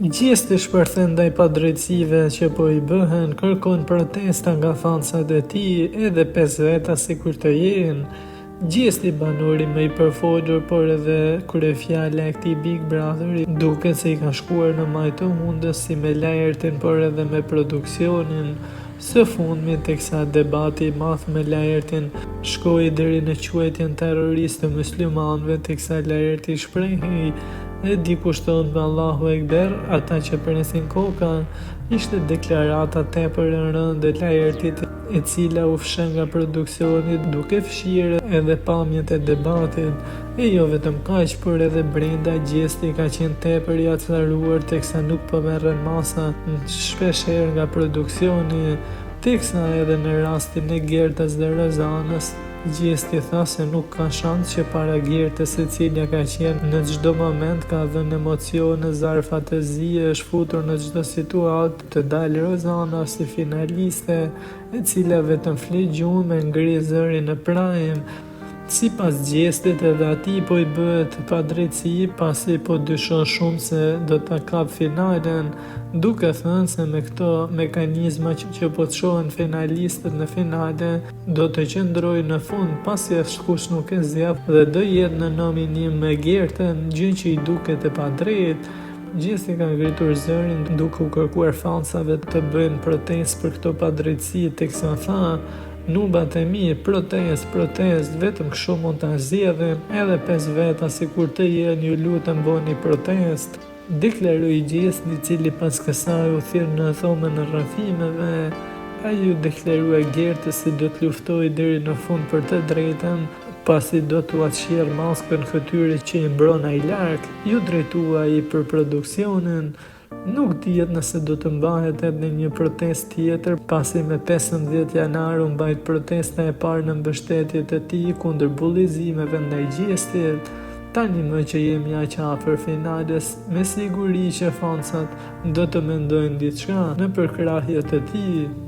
Gjesti shpërthen ndaj padrejtësive që po i bëhen, kërkon protesta nga fansat e tij, edhe 5 veta sikur të jenë. Gjesti banori më i përfolur, por edhe kryefjala e këtij Big Brotheri duket se i ka shkuar në maj të hundës si me Laertin, por edhe me produksionin. Së fundmi, teksa debati i madh me Laertin shkoi deri në quajtjen terrorist të muslimanëve, teksa Laerti shprehej e dikush thonë me Allahu Ekber, ata që presin koka, ishte deklarata tepër e rëndë e Laertit, e cila u fshën nga produksioni duke fshirë edhe pamjet e debatit. E jo vetëm kaq, por edhe brenda gjesti ka qenë tepër i aclaruar, teksa nuk po merren masa shpeshherë nga produksioni, teksa edhe në rastin e Gertës dhe Rozanës, gjesti tha se nuk ka shans që para Gertës, e cila ka qenë në çdo moment, ka dhënë emocione, zarfa të zi, është futur në çdo situatë, të dalë Rozana si finaliste, e cila vetëm flet gjuhën me ngri zërin në prajm. Sipas gjestit, edhe ati po i bëhet padrejtësi, pasi po dyshon shumë se do ta kap finalen, duke thënë se me këto mekanizma që po të shohen finalistët në finale, do të qëndrojë në fund, pasi askush nuk e zgjat dhe do jetë në nominim me Gertën, gjë që i duket e padrejtë. Gjesti ka ngritur zërin duke u kërkuar fansave të bëjnë protestë për këto padrejtësi, teksa tha: "Nubat e mi, protest, vetëm kështu mund ta zgjedhim, edhe 5 veta sikur të jenë, ju lutem bëni protest", deklaroi Gjesti, i cili pas kësaj u thirr në thomën e rrëfimeve. Ai u deklarua Gertës se do të luftojë deri në fund për të drejtën, pasi do t'u atëshier maskën këtyre që i mbron ai larg. Ju drejtua ai për produksionin. Nuk dihet nëse do të mbahet edhe një protestë tjetër, pasi me 15 janar u mbajt protesta e parë në mbështetje të tij kundër bullizimeve ndaj Gjestit. Tani më që jemi aq afër finales, me siguri që fansat do të mendojnë diçka në përkrahje të tij.